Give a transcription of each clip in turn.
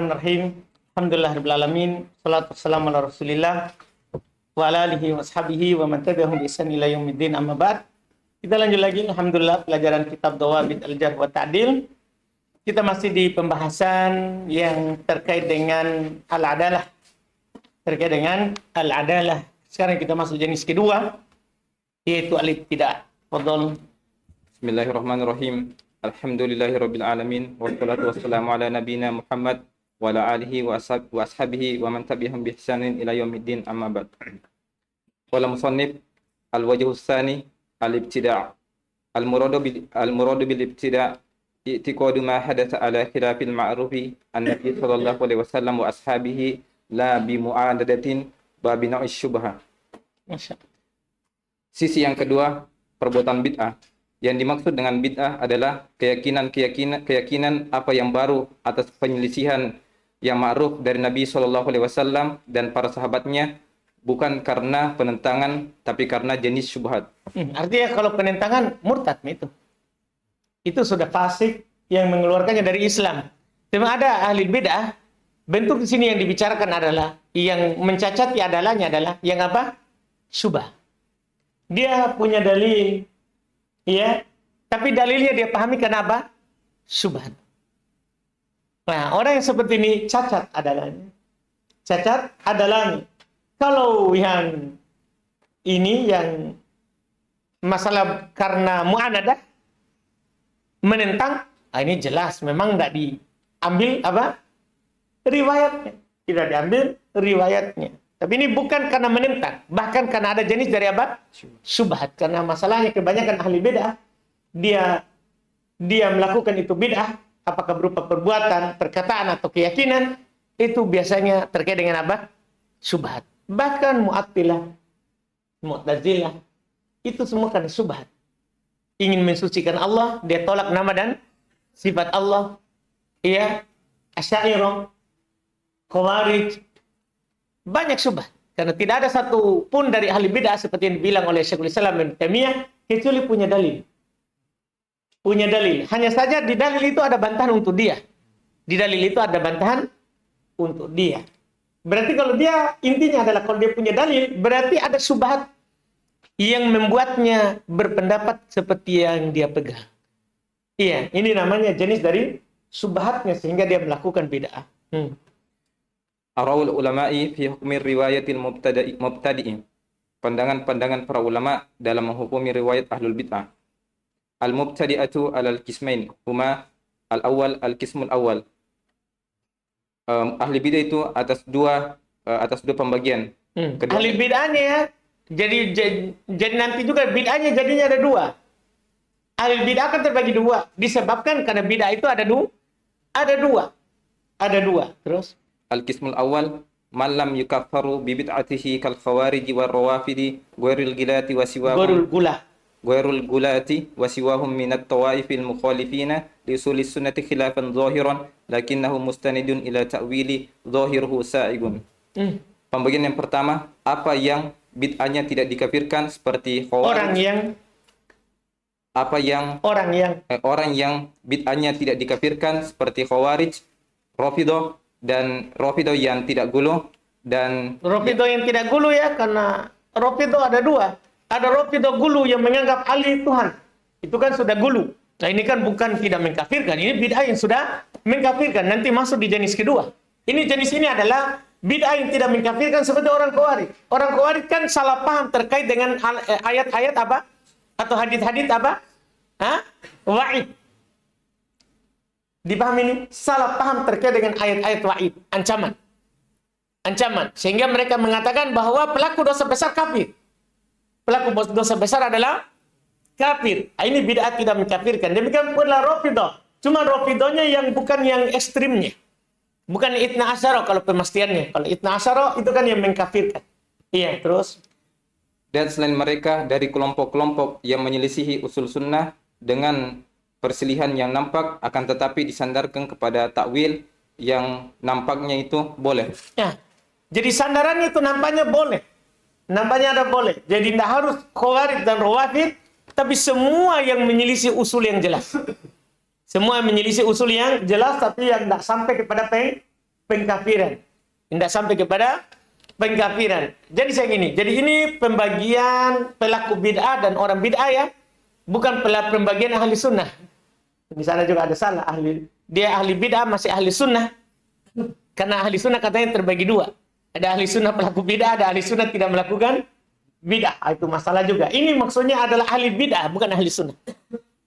Bismillahirrahmanirrahim. Alhamdulillahirabbil alamin. Shalatu wassalamu ala Rasulillah wa ala alihi wa ashabihi wa man tabi'ahum bi ihsan ila yaumiddin, amma ba'd. Kita lanjut lagi alhamdulillah pelajaran kitab Dawabit al-Jarh wa Ta'dil. Kita masih di pembahasan yang terkait dengan al-adalah. Sekarang kita masuk jenis kedua, yaitu al-ibtida'. Fadhal. Bismillahirrahmanirrahim. Alhamdulillahirabbil alamin wassalatu wassalamu ala nabiyyina Muhammad wa ala alihi wa ashabihi wa man tabi'ahum bi ihsanin ila yaumiddin, amma ba'd. Qala musannif al-wajhu tsani al-ibtida'. Al-muradu bil ibtida' i'tiqadu ma hadatha ala khilafil ma'rufi an-nabi sallallahu alaihi wasallam wa ashabihi la bi mu'adadatin wa bi na'i syubhah. Sisi yang kedua, perbuatan bid'ah. Yang dimaksud dengan bid'ah adalah keyakinan apa yang baru atas penyelisihan yang ma'ruf dari Nabi SAW dan para sahabatnya, bukan karena penentangan tapi karena jenis syubhat. Artinya kalau penentangan murtad itu sudah fasik yang mengeluarkannya dari Islam. Memang ada ahli bid'ah, bentuk di sini yang dibicarakan adalah yang mencacati adalahnya adalah yang apa? Syubhat. Dia punya dalil, ya, tapi dalilnya dia pahami kenapa? Syubhat. Nah, orang yang seperti ini cacat adalahnya. Kalau yang ini yang masalah karena mu'anadah, menentang, ini jelas memang tidak diambil apa? Riwayatnya. Tidak diambil riwayatnya. Tapi ini bukan karena menentang, bahkan karena ada jenis dari apa? Syubhat. Karena masalahnya kebanyakan ahli bid'ah, dia melakukan itu bid'ah, apakah berupa perbuatan, perkataan, atau keyakinan, itu biasanya terkait dengan apa? Syubhat. Bahkan Mu'attilah, Mu'tazilah, itu semua karena syubhat. Ingin mensucikan Allah, dia tolak nama dan sifat Allah. Iya, Asy'ariyah, Khawarij, banyak syubhat. Karena tidak ada satu pun dari ahli bid'ah seperti yang dibilang oleh Syekhul Islam Ibnu Taimiyah kecuali punya dalil. Hanya saja di dalil itu ada bantahan untuk dia. Berarti kalau dia intinya adalah kalau dia punya dalil, berarti ada syubhat yang membuatnya berpendapat seperti yang dia pegang. Iya, ini namanya jenis dari syubhatnya sehingga dia melakukan bid'ah. Arawul ulama'i fi hukmi riwayatil mubtadi'in. Pandangan para ulama dalam menghukumi riwayat ahlul bid'ah. Al-mubtadi'atu alal qismain huma al-awwal al-qismul awal. Ahli bid'ah itu atas dua pembagian. Ahli bid'ahnya ya. Jadi nanti juga bid'ahnya jadinya ada dua. Ahli bid'ah kan terbagi dua disebabkan karena bid'ah itu ada dua. Terus Al-qismul awal man lam yukaffaru bi bid'atihi kal khawarij war rawafidi ghairul gulati wa siwahum min at-tawaifil mukhalifina li usulis sunnati khilafan zahiran lakinnahu mustanidun ila ta'wili zahiruhu sa'igun. Pembagian yang pertama, apa yang bid'ahnya tidak dikafirkan seperti khawarij. Orang yang bid'ahnya tidak dikafirkan seperti khawarij, Rafidhah dan Rafidhah yang tidak gulu dan Rafidhah yang tidak gulu ya, karena Rafidhah ada dua. Ada Rafidhah gulu yang menganggap Ali Tuhan. Itu kan sudah gulu. Nah, ini kan bukan tidak mengkafirkan, ini bid'ah yang sudah mengkafirkan. Nanti masuk di jenis kedua. Jenis ini adalah bid'ah yang tidak mengkafirkan seperti orang Khawarij. Orang Khawarij kan salah paham terkait dengan ayat-ayat apa? Atau hadis-hadis apa? Wa'id. Dipahami ini? Salah paham terkait dengan ayat-ayat wa'id, ancaman. Sehingga mereka mengatakan bahwa pelaku dosa besar kafir. Pelaku dosa besar adalah kafir. Ini bid'ah tidak mengkafirkan. Demikian pula Rafidhah. Cuma Rafidhahnya yang bukan yang ekstrimnya. Bukan Itsna Asyarah kalau pemastiannya. Kalau Itsna Asyarah itu kan yang mengkafirkan. Iya, terus. Dan selain mereka dari kelompok-kelompok yang menyelisihi usul sunnah dengan perselihan yang nampak akan tetapi disandarkan kepada takwil yang nampaknya itu boleh. Ya. Jadi sandarannya itu nampaknya boleh. Nampaknya ada boleh. Jadi tidak harus Khawarij dan Rawafid, tapi semua yang menyelisih usul yang jelas. Semua menyelisih usul yang jelas tapi yang tidak sampai kepada pengkafiran. Tidak sampai kepada pengkafiran. Jadi saya gini, jadi ini pembagian pelaku bid'ah dan orang bid'ah ya, bukan pembagian ahli sunnah. Di sana juga ada salah, dia ahli bid'ah masih ahli sunnah. Karena ahli sunnah katanya terbagi dua. Ada ahli sunnah pelaku bid'ah, ada ahli sunnah tidak melakukan bid'ah. Itu masalah juga. Ini maksudnya adalah ahli bid'ah, bukan ahli sunnah.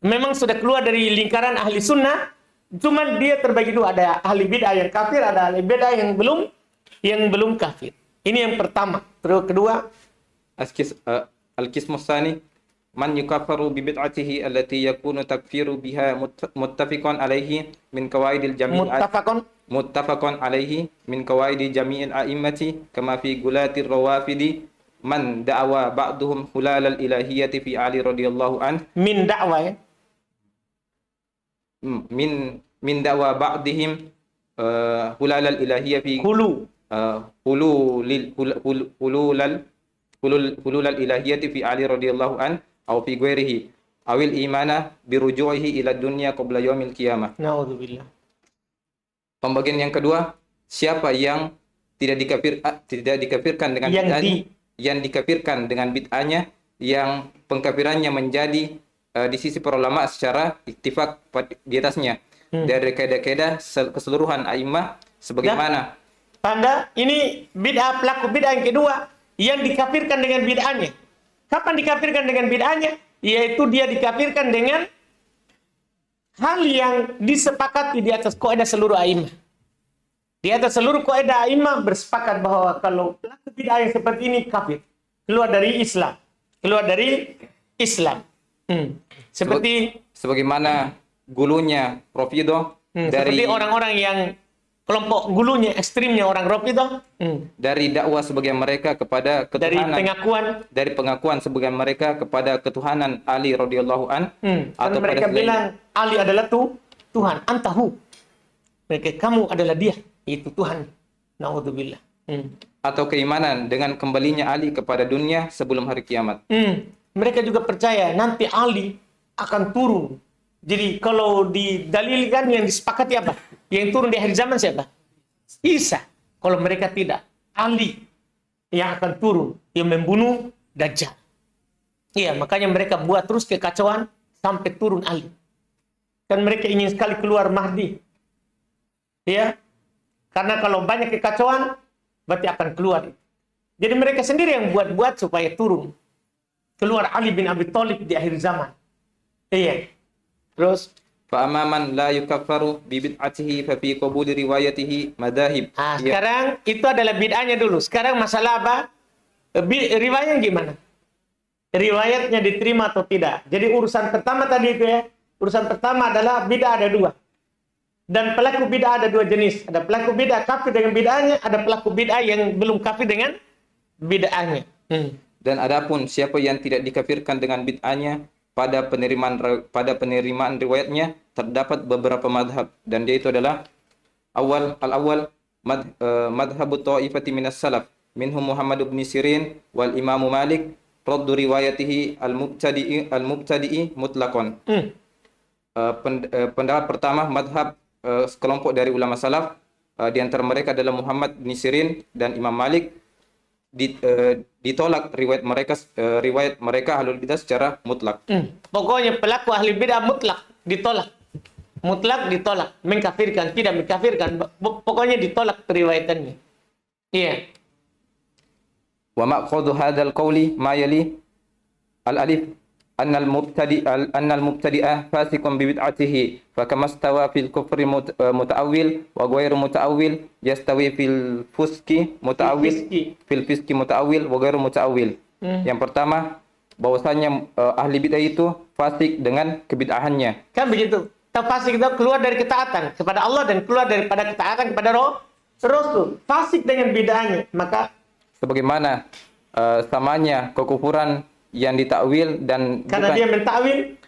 Memang sudah keluar dari lingkaran ahli sunnah, cuman dia terbagi dua. Ada ahli bid'ah yang kafir, ada ahli bid'ah yang belum kafir. Ini yang pertama. Terus kedua, Al-Qismu Tsani man yukaffaru bi bid'atihi allati yakunu takfiru biha muttafiqan alaihi min qawaidil jami' muttafaqun alaihi min qawaidi jami'il a'immati kama fi gulatir rawafidi man da'wa ba'duhum hulal al-ilahiyyati fi Ali radhiyallahu an min da'wa ya. min da'wa ba'dihim hulal al-ilahiyyah fi hulul al-ilahiyyati fi Ali radhiyallahu an aw fi ghairihi awil imana biruju'ihi ila dunya qabla yaumil qiyamah. Naudzubillah. Pembagian yang kedua, siapa yang tidak dikafirkan dengan bid'ahnya, yang dikafirkan dengan bid'ahnya, yang pengkafirannya menjadi di sisi para ulama secara ittifaq di atasnya dari kaidah-kaidah keseluruhan a'immah sebagaimana. Tanda ini bid'ah, pelaku bid'ah yang kedua yang dikafirkan dengan bid'ahnya. Kapan dikafirkan dengan bid'ahnya? Yaitu dia dikafirkan dengan hal yang disepakati di atas kaidah seluruh a'immah. Di atas seluruh kaidah a'immah bersepakat bahwa kalau pelaku bid'ah yang seperti ini kafir, keluar dari Islam. Keluar dari Islam. Sebagaimana gulunya Rafidhah seperti orang-orang yang kelompok gulunya, ekstrimnya orang Rafidhah dari dakwah sebagian mereka kepada ketuhanan, dari pengakuan sebagian mereka kepada ketuhanan Ali radhiyallahu an, atau mereka bilang Ali adalah Tuhan, antahu, mereka kamu adalah dia, itu Tuhan. Naudzubillah. Atau keimanan dengan kembalinya Ali kepada dunia sebelum hari kiamat. Mereka juga percaya nanti Ali akan turun. Jadi kalau didalilkan yang disepakati apa? Yang turun di akhir zaman siapa? Isa. Kalau mereka tidak, Ali yang akan turun, yang membunuh Dajjal. Iya, makanya mereka buat terus kekacauan sampai turun Ali. Dan mereka ingin sekali keluar Mahdi. Ya, karena kalau banyak kekacauan, berarti akan keluar. Jadi mereka sendiri yang buat-buat supaya turun. Keluar Ali bin Abi Thalib di akhir zaman. Iya. Terus fa'amaman la yukaffaru bi bid'atihi fa fi qabul riwayatihi madahib. Sekarang itu adalah bid'ahnya dulu. Sekarang masalah apa? Riwayatnya gimana? Riwayatnya diterima atau tidak. Jadi urusan pertama tadi itu ya. Urusan pertama adalah bid'ah ada dua. Dan pelaku bid'ah ada dua jenis. Ada pelaku bid'ah kafir dengan bid'ahnya, ada pelaku bid'ah yang belum kafir dengan bid'ahnya. Dan adapun siapa yang tidak dikafirkan dengan bid'ahnya, pada penerimaan riwayatnya terdapat beberapa madhab, dan dia itu adalah al-awwal madhabut ta'ifati minas salaf minhum Muhammad bin Sirin wal Imam Malik raddu riwayatihi al-mubtadi'i mutlaqan. Pendapat pertama madhab sekelompok dari ulama salaf, di antara mereka adalah Muhammad bin Sirin dan Imam Malik, ditolak riwayat mereka ahlul bidah secara mutlak. Pokoknya pelaku ahli bidah mutlak ditolak. Mutlak ditolak, mengkafirkan, tidak mengkafirkan. Pokoknya ditolak riwayatannya. Iya. Wa maqadu hadzal qawli ma yali al-alif annal mubtadi'ah fasiqun bi bid'atihi fa kama stawa fil kufri muta'awwil wa ghairu muta'awwil yastawi fil fuski muta'awwil wa ghairu muta'awwil. Yang pertama, bahwasanya ahli bid'ah itu fasik dengan kebid'ahannya. Kan begitu. Fasik itu keluar dari ketaatan kepada Allah dan keluar daripada ketaatan kepada Rasul. Fasik dengan bid'ahnya. Maka sebagaimana samanya kekufuran yang ditakwil dan karena dia mentakwil,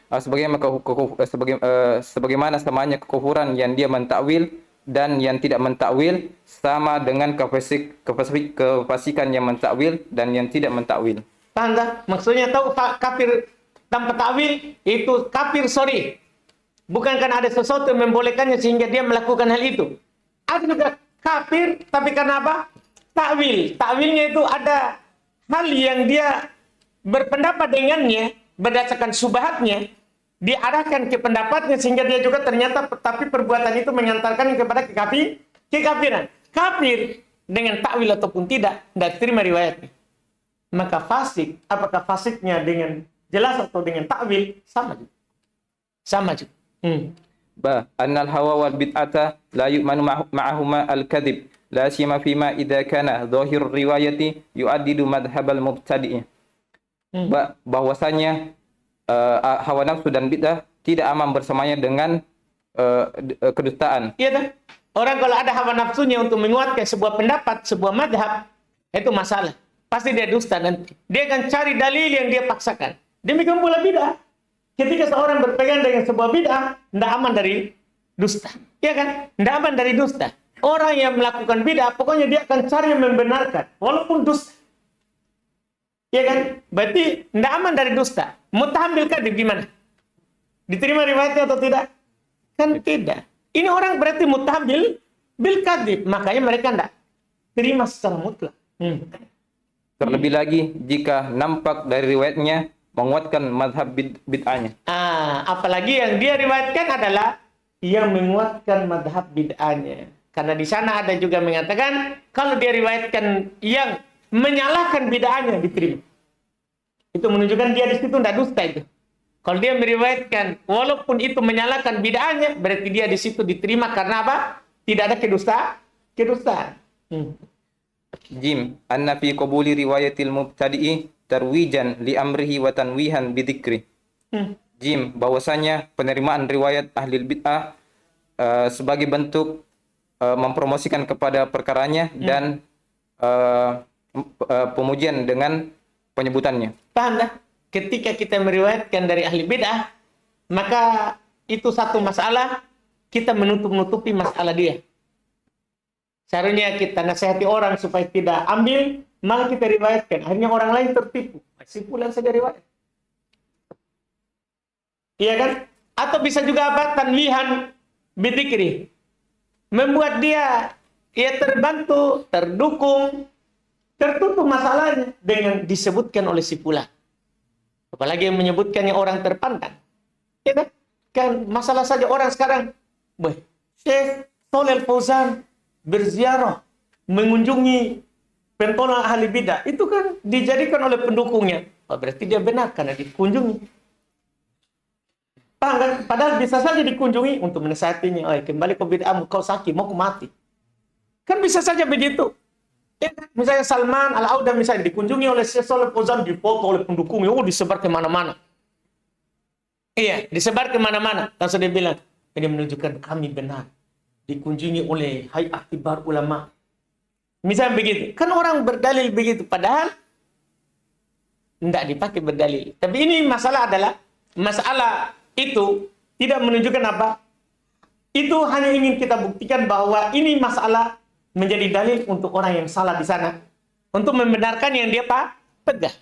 sebagaimana samanya kekufuran yang dia mentakwil dan yang tidak mentakwil sama dengan kefasikan yang mentakwil dan yang tidak mentakwil. Tanda maksudnya tahu kafir tanpa takwil itu kafir sorry. Bukan karena ada sesuatu yang membolehkannya sehingga dia melakukan hal itu. Ada juga kafir, tapi karena apa? Takwil. Takwilnya itu ada hal yang dia berpendapat dengannya, berdasarkan subhatnya, diarahkan ke pendapatnya, sehingga dia juga ternyata, tapi perbuatan itu mengantarkan kepada kekafiran. Kafir dengan takwil ataupun tidak terima riwayatnya. Maka fasik, apakah fasiknya dengan jelas atau dengan takwil? Sama juga. Sama juga. Ba, annal hawa wal bid'ata la yu'manu ma'ahuma al-kadhib la siyama fima idza kana dhahir riwayati yu'addidu madhhabal mubtadi'in. Bahwasanya hawa nafsu dan bid'ah tidak aman bersamanya dengan kedustaan. Iya kan? Orang kalau ada hawa nafsunya untuk menguatkan sebuah pendapat, sebuah madhab, itu masalah. Pasti dia dusta nanti. Dia akan cari dalil yang dia paksakan. Demikian pula bid'ah. Ketika seorang berpegang dengan sebuah bid'ah, tidak aman dari dusta. Iya kan? Tidak aman dari dusta. Orang yang melakukan bid'ah, pokoknya dia akan cari yang membenarkan, walaupun dusta. Iya kan? Berarti tidak aman dari dusta. Muttahambil kadzib gimana? Diterima riwayatnya atau tidak? Kan tidak. Ini orang berarti muttahambil bil kadzib. Makanya mereka tidak terima secara mutlak. Terlebih lagi jika nampak dari riwayatnya menguatkan mazhab bid'ahnya. Apalagi yang dia riwayatkan adalah yang menguatkan mazhab bid'ahnya. Karena di sana ada juga mengatakan kalau dia riwayatkan yang menyalahkan bid'ahnya diterima. Itu menunjukkan dia di situ tidak dusta itu. Kalau dia meriwayatkan walaupun itu menyalahkan bid'ahnya, berarti dia di situ diterima karena apa? Tidak ada kedustaan. Jim, anna fi qabuli riwayatil mubtadi'i tarwijan li amrihi wa tanwihan bidzikri. Jim, bahwasanya penerimaan riwayat ahli bid'ah sebagai bentuk mempromosikan kepada perkaranya dan pemujian dengan penyebutannya. Paham tak? Ketika kita meriwayatkan dari ahli bid'ah, maka itu satu masalah, kita menutup-nutupi masalah dia. Seharusnya kita nasihati orang supaya tidak ambil, malah kita riwayatkan. Akhirnya orang lain tertipu. Simpulan saja riwayat. Iya kan? Atau bisa juga apa? Tanwihan bidzikri. Membuat dia terbantu, terdukung, tertutup masalahnya dengan disebutkan oleh si fulan. Apalagi yang menyebutkannya orang terpandang. Ya kan? Kan masalah saja orang sekarang. Syekh Shalih Fauzan berziarah, mengunjungi pentolan ahli bidah. Itu kan dijadikan oleh pendukungnya. Berarti dia benar karena dikunjungi. Paham kan? Padahal bisa saja dikunjungi untuk menasihatinya. Kembali ke bid'ahmu, kau sakit, mau ku mati. Kan bisa saja begitu. Ya, misalnya Salman Al-Auda misalnya dikunjungi oleh Syekh Shalih Fauzan, difoto oleh pendukungnya, disebar ke mana-mana. Iya, disebar ke mana-mana. Langsung dia bilang, ini menunjukkan kami benar. Dikunjungi oleh Hay'ah Kibar Ulama. Misalnya begitu. Kan orang berdalil begitu. Padahal tidak dipakai berdalil. Tapi ini masalah adalah, masalah itu tidak menunjukkan apa. Itu hanya ingin kita buktikan bahwa ini masalah menjadi dalil untuk orang yang salah di sana. Untuk membenarkan yang dia pegang.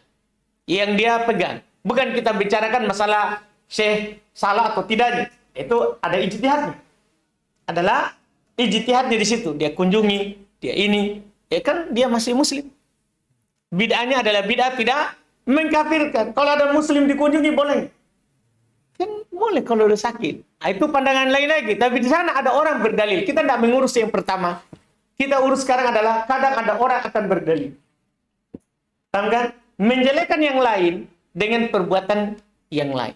Yang dia pegang. Bukan kita bicarakan masalah Syekh salah atau tidaknya. Itu ada ijtihadnya. Adalah ijtihadnya di situ. Dia kunjungi, dia ini. Ya kan dia masih muslim. Bid'ahnya adalah bid'ah tidak mengkafirkan. Kalau ada muslim dikunjungi boleh. Kan boleh kalau udah sakit. Itu pandangan lain lagi. Tapi di sana ada orang berdalil. Kita tidak mengurus yang pertama. Kita urus sekarang adalah kadang ada orang akan berdalil. Paham kan? Menjelekkan yang lain dengan perbuatan yang lain.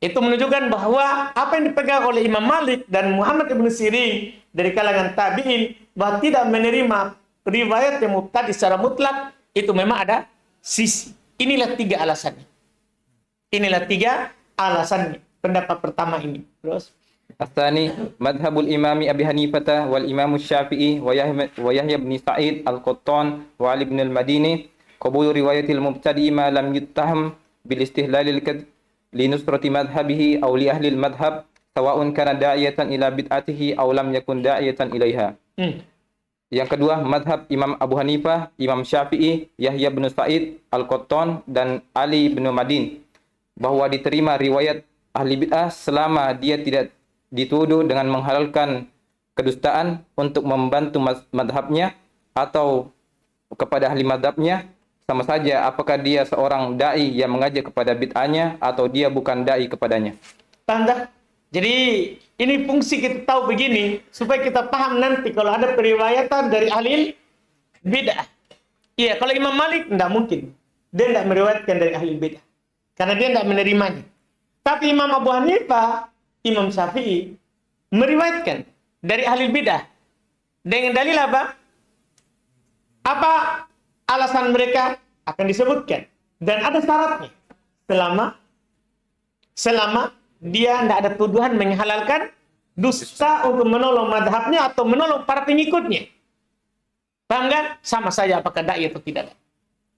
Itu menunjukkan bahwa apa yang dipegang oleh Imam Malik dan Muhammad ibn Sirin dari kalangan tabi'in, bahwa tidak menerima riwayat yang mubtadi secara mutlak, itu memang ada sisi. Inilah 3 alasannya. Inilah 3 alasannya. Pendapat pertama ini. Terus Asani madhabul imami Abi Hanifah wal imam Syafi'i wa Yahya bin Sa'id al-Qattan wa Ali bin al-Madini qabul riwayatil mubtadi ma lam yuttaham bil istihlalil kadhib li nusrati madhhabihi aw li ahli al-madhhab sawa'un kana da'iyatan ila bid'atihi aw lam yakun da'iyatan ilaiha. Yang kedua, madhab Imam Abu Hanifah, Imam Syafi'i, Yahya bin Sa'id al-Qattan dan Ali bin Madini bahwa diterima riwayat ahli bid'ah selama dia tidak dituduh dengan menghalalkan kedustaan untuk membantu madhabnya atau kepada ahli madhabnya, sama saja apakah dia seorang da'i yang mengajak kepada bid'ahnya atau dia bukan da'i kepadanya. Paham tak? Jadi ini fungsi kita tahu begini supaya kita paham nanti kalau ada periwayatan dari ahli bid'ah. Iya, kalau Imam Malik tidak mungkin. Dia tidak meriwayatkan dari ahli bid'ah. Karena dia tidak menerimanya. Tapi Imam Abu Hanifah, Imam Syafi'i meriwayatkan dari ahli bid'ah. Dengan dalil apa? Apa alasan mereka akan disebutkan. Dan ada syaratnya. Selama dia tidak ada tuduhan menghalalkan dusta untuk menolong madhabnya atau menolong para pengikutnya. Paham kan? Sama saja apakah da'i atau tidak.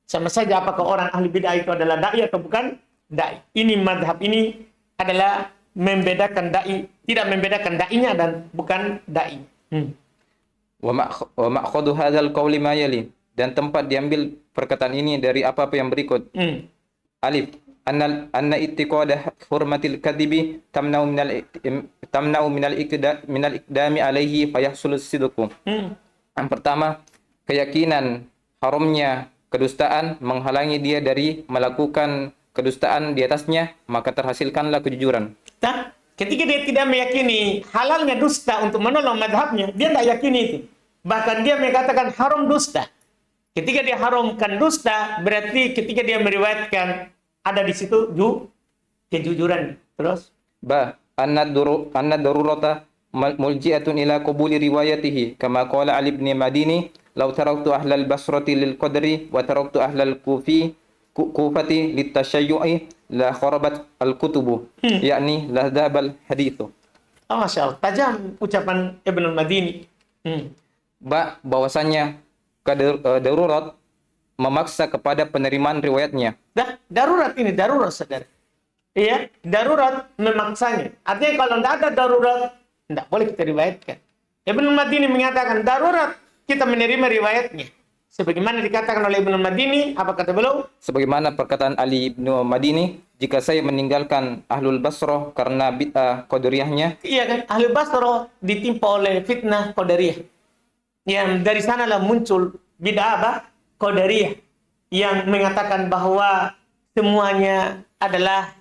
Sama saja apakah orang ahli bid'ah itu adalah da'i atau bukan da'i. Ini madhab ini adalah membedakan da'i, tidak membedakan da'inya dan bukan da'i. Wa ma'khadhu hadzal qawli ma yali, dan tempat diambil perkataan ini dari apa-apa yang berikut. Alif, anna ittiqada hurmatil kadhibi tamna'u minal iqdami alaihi fayahsul sidqu. Yang pertama, keyakinan haramnya kedustaan menghalangi dia dari melakukan kedustaan di atasnya, maka terhasilkanlah kejujuran. Nah, ketika dia tidak meyakini halalnya dusta untuk menolong madhabnya, dia tidak yakini itu. Bahkan dia mengatakan haram dusta. Ketika dia haramkan dusta, berarti ketika dia meriwayatkan ada di situ kejujuran. Terus? Anna darurata mulji'atun ila qabuli riwayatihi kama qala Ali ibn Madini law taraktu ahlal basrati lil qadri wa taraktu ahlal kufati litasyayu'i la kharabat al kutubu, yakni la dzhabal hadithu. Oh, Masya Allah, tajam ucapan Ibnu Madini. Bahwasanya darurat memaksa kepada penerimaan riwayatnya. Darurat ini, darurat saudara. Iya, darurat memaksanya. Artinya kalau tidak ada darurat, tidak boleh kita riwayatkan. Ibnu Madini mengatakan darurat kita menerima riwayatnya. Sebagaimana dikatakan oleh Ibnu Madini, apa kata beliau? Sebagaimana perkataan Ali Ibnu Madini, jika saya meninggalkan Ahlul Basrah karena bid'ah Qadariyahnya. Iya kan, Ahlul Basrah ditimpa oleh fitnah Qadariyah. Yang dari sanalah muncul bid'ah apa? Qadariyah. Yang mengatakan bahwa semuanya adalah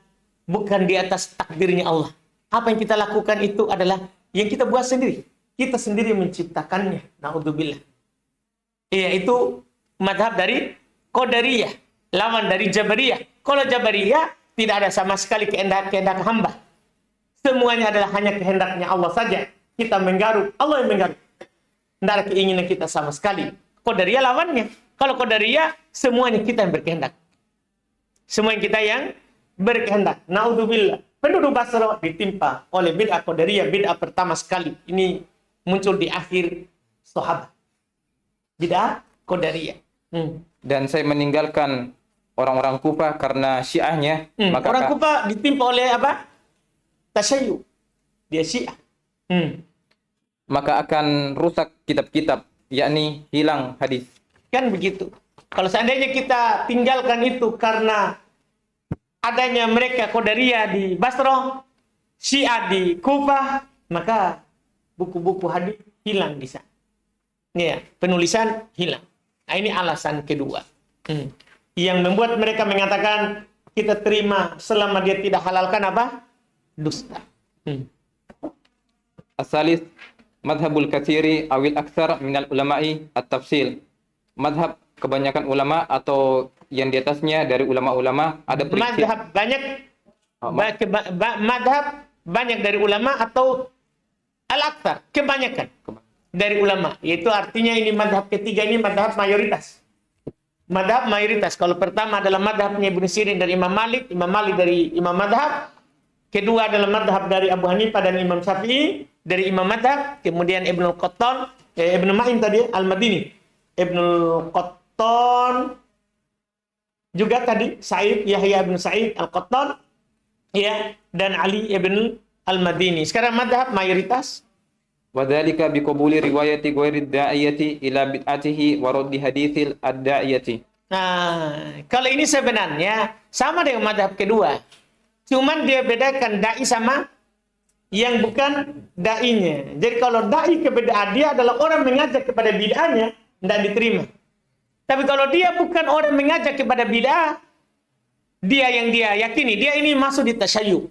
bukan di atas takdirnya Allah. Apa yang kita lakukan itu adalah yang kita buat sendiri. Kita sendiri menciptakannya. Na'udzubillah. Iya, itu madhab dari Qadariyah, lawan dari Jabariyah. Kalau Jabariyah tidak ada sama sekali kehendak hamba. Semuanya adalah hanya kehendaknya Allah saja. Kita menggaruk, Allah yang menggaruk. Tidak ada keinginan kita sama sekali. Qadariyah lawannya. Kalau Qadariyah, semuanya kita yang berkehendak. Semua yang kita yang berkehendak. Na'udzubillah. Penduduk Basra ditimpa oleh bid'ah Qadariyah, bid'ah pertama sekali. Ini muncul di akhir sahabat. Bid'ah Qadariyah. Dan saya meninggalkan orang-orang Kufah karena Syiahnya. Maka orang Kufah ditimpa oleh apa? Tasyayyu. Dia Syiah. Maka akan rusak kitab-kitab, yakni hilang hadis. Kan begitu. Kalau seandainya kita tinggalkan itu karena adanya mereka Qadariyah di Basra, Syiah di Kufah, maka buku-buku hadis hilang di sana. Ya, penulisan hilang. Nah, ini alasan kedua. Yang membuat mereka mengatakan kita terima selama dia tidak halalkan apa? Dusta. Asalis madhabul katsiri awil aktsar minal ulama'i at-tafsil. Madhab kebanyakan ulama atau yang di atasnya dari ulama-ulama ada perincian. Madhab banyak madhab banyak dari ulama atau al-aktsar, kebanyakan dari ulama. Yaitu artinya ini madhab ketiga ini madhab mayoritas. Madhab mayoritas. Kalau pertama adalah madhabnya Ibnu Sirin dari Imam Malik dari Imam Madhab. Kedua adalah madhab dari Abu Hanifah dan Imam Syafi'i dari Imam Madhab. Kemudian Ibnu Qattan, Ibnu Ma'in tadi, Al-Madini. Ibnu Qattan juga tadi Yahya bin Sa'id Al-Qattan, ya, dan Ali ibn Al-Madini. Sekarang madhab mayoritas. Wadzalika biqabuli riwayati ghairi da'iyati ila bid'atihi wa raddi haditsil ad-da'iyati. Nah, kalau ini sebenarnya sama dengan madhab kedua. Cuman dia bedakan da'i sama yang bukan dai-nya. Jadi kalau dai ke bid'ah, dia adalah orang mengajak kepada bid'ahnya, tidak diterima. Tapi kalau dia bukan orang mengajak kepada bid'ah, dia yang dia yakini, dia ini masuk di tasyayyu.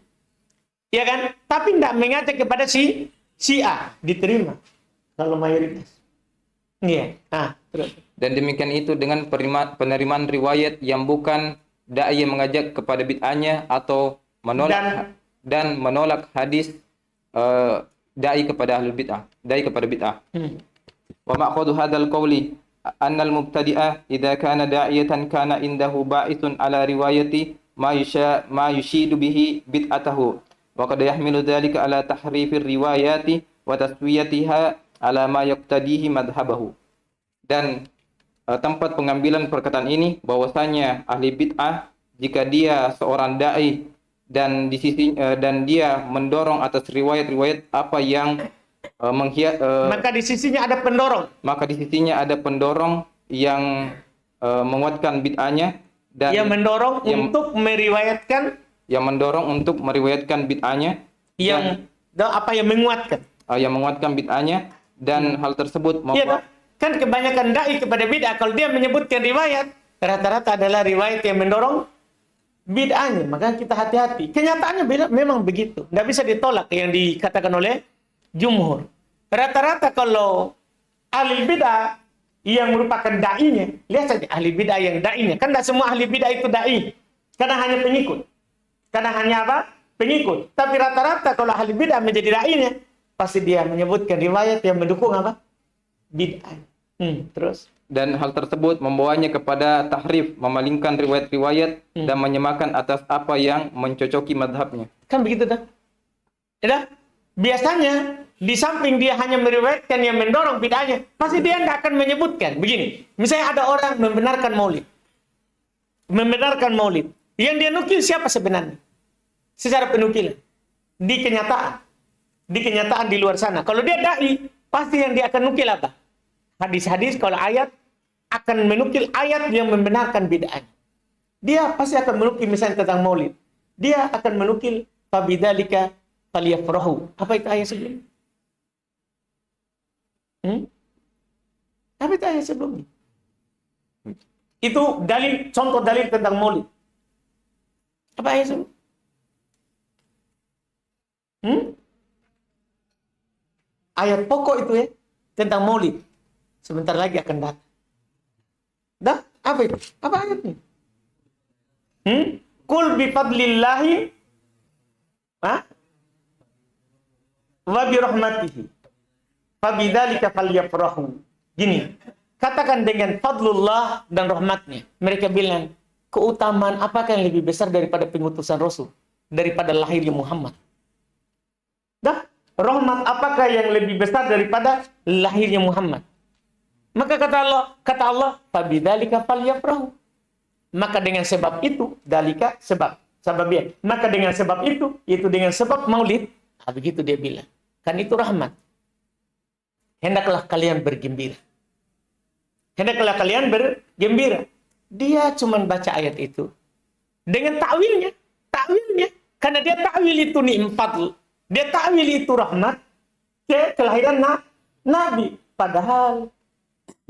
Ya kan? Tapi tidak mengajak kepada Syiah, diterima. Kalau mayoritas. Iya. Terus. Dan demikian itu dengan penerimaan riwayat yang bukan dai yang mengajak kepada bid'ahnya atau menolak dan menolak hadis dai kepada ahlul bid'ah, dai kepada bid'ah. Wa ma'khudhu hadzal qawli anna al-mubtadi'a idza kana da'iyatan kana indahu ba'ithun ala riwayati ma yushidu bihi bid'atahu wa qad yahmilu dzalika ala tahrifir riwayati wa taswiyatiha ala ma yaqtadihi madhhabahu. Dan tempat pengambilan perkataan ini bahwasanya ahli bid'ah jika dia seorang dai dan dan dia mendorong atas riwayat-riwayat apa yang maka di sisinya ada pendorong. Maka di sisinya ada pendorong yang menguatkan bid'ahnya dan yang mendorong untuk meriwayatkan bid'ahnya yang menguatkan. Yang menguatkan bid'ahnya dan hal tersebut membuat kan kebanyakan dai kepada bid'ah kalau dia menyebutkan riwayat rata-rata adalah riwayat yang mendorong bid'ahnya, maka kita hati-hati. Kenyataannya memang begitu. Tidak bisa ditolak yang dikatakan oleh jumhur. Rata-rata kalau ahli bid'ah yang merupakan da'inya, lihat saja ahli bid'ah yang da'inya. Kan tidak semua ahli bid'ah itu da'i. Karena hanya pengikut. Karena hanya apa? Pengikut. Tapi rata-rata kalau ahli bid'ah menjadi da'inya, pasti dia menyebutkan riwayat yang mendukung apa? Bid'ah. Terus. Dan hal tersebut membawanya kepada tahrif, memalingkan riwayat-riwayat dan menyamakan atas apa yang mencocoki madhabnya. Kan begitu dah. Ya, biasanya di samping dia hanya meriwayatkan yang mendorong bid'ahnya, pasti dia tidak akan menyebutkan. Begini, misalnya ada orang membenarkan maulid. Yang dia nukil siapa sebenarnya? Secara penukilan. Di kenyataan di luar sana. Kalau dia dai, pasti yang dia akan nukil apa? Hadis-hadis, kalau ayat, akan menukil ayat yang membenarkan bid'ah. Dia pasti akan menukil misalnya tentang maulid. Dia akan menukil fabidzalika falyafrahu. Apa itu ayat sebelumnya? Apa itu ayat sebelumnya? Itu contoh dalil tentang maulid. Apa ayat sebelumnya? Ayat pokok itu ya, tentang maulid. Sebentar lagi akan datang. Apa itu? Apa ayatnya? Qul bi fadlillahi wa bi rahmatihi fabidzalika falyafrahu. Gini, katakan dengan fadlullah dan rahmatnya. Mereka bilang, keutamaan apakah yang lebih besar daripada pengutusan Rasul? Daripada lahirnya Muhammad? Rahmat apakah yang lebih besar daripada lahirnya Muhammad? Maka kata Allah, fabidzalika falyafrahu. Maka dengan sebab itu, dalika sebabnya. Maka dengan sebab itu dengan sebab maulid, begitu dia bilang. Kan itu rahmat. Hendaklah kalian bergembira. Dia cuma baca ayat itu dengan takwilnya. Karena dia takwil itu nikmat. Dia takwil itu rahmat ke kelahiran Nabi. Padahal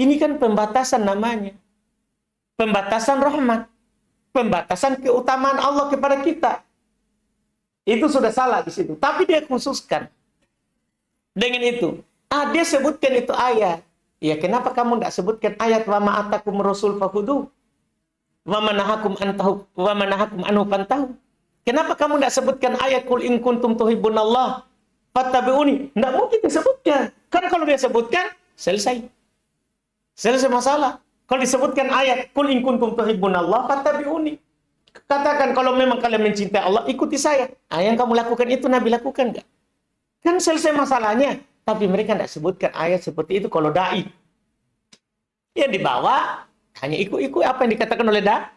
ini kan pembatasan namanya. Pembatasan rahmat. Pembatasan keutamaan Allah kepada kita. Itu sudah salah di situ. Tapi dia khususkan. Dengan itu. Dia sebutkan itu ayat. Ya kenapa kamu tidak sebutkan ayat wa ma'atakum rasul fakhudu? Wa manahakum anhu fantahu? Kenapa kamu tidak sebutkan ayat kul in kuntum tuhibbunallah fattabi'uni? Tidak mungkin disebutkan. Kan kalau dia sebutkan, selesai masalah. Kalau disebutkan ayat kul in kuntum tuhibbunallah fattabi'uni, katakan kalau memang kalian mencintai Allah, ikuti saya. Yang kamu lakukan itu Nabi lakukan enggak? Kan selesai masalahnya. Tapi mereka tidak sebutkan ayat seperti itu kalau dai. Yang dibawa hanya ikut-ikut apa yang dikatakan oleh dai.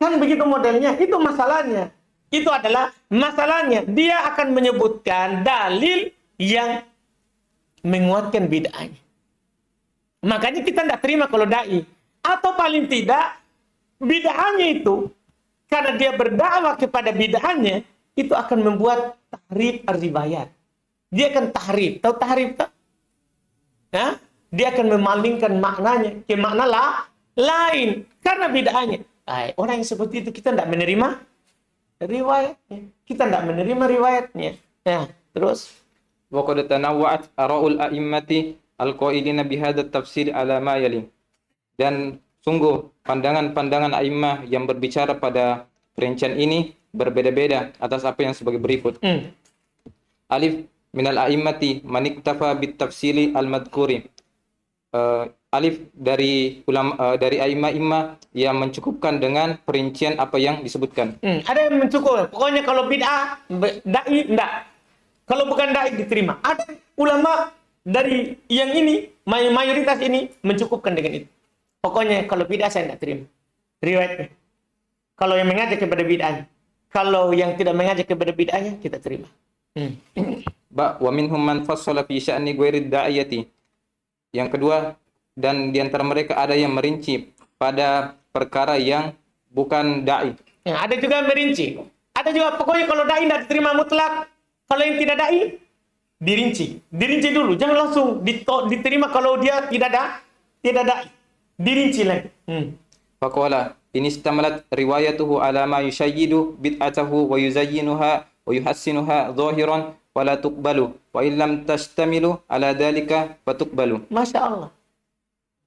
Kan begitu modelnya. Itu masalahnya. Itu adalah masalahnya. Dia akan menyebutkan dalil yang menguatkan bid'ahnya. Makanya kita tidak terima kalau dai. Atau paling tidak, bid'ahnya itu, karena dia berdakwah kepada bid'ahnya, itu akan membuat tahrif ar-riwayat. Dia akan tahrif. Tahu tahrif tak? Ya? Dia akan memalingkan maknanya ke makna lain karena bid'ahnya. Orang yang seperti itu kita tidak menerima riwayatnya. Kita tidak menerima riwayatnya. Ya, terus Wa qad tanawwa'at ara'ul a'immati al-qailina bihadha tafsir ala ma yali. Dan sungguh pandangan-pandangan a'immah yang berbicara pada perincian ini berbeda-beda atas apa yang sebagai berikut. Alif minal a'immati man iktafa bit tafsili al-madhkuri. Alif dari ulama dari a'immah yang mencukupkan dengan perincian apa yang disebutkan. Ada yang mencukup. Pokoknya kalau bid'ah, dai enggak. Kalau bukan dai diterima. Ada ulama dari yang ini, mayoritas ini mencukupkan dengan itu. Pokoknya kalau bid'ah saya enggak terima riwayatnya. Kalau yang mengajak kepada bid'ahnya. Kalau yang tidak mengajak kepada bid'ahnya kita terima. Wa minhum man fassala fi sya'ni ghairi da'iyati. Yang kedua, dan di antara mereka ada yang merinci pada perkara yang bukan dai. Ya, ada juga yang merinci. Ada juga pokoknya kalau dai tidak diterima mutlak. Kalau yang tidak dai dirinci. Dirinci dulu, jangan langsung diterima kalau dia tidak dai. Dirinci lagi. Faqala in istamalat riwayatuhu ala ma yushayyidu bid'atahu wa yuzayyinuha wa yuhassinuha zahiran wala tuqbalu wa illam tastamilu ala dhalika fatuqbalu. Masya Allah.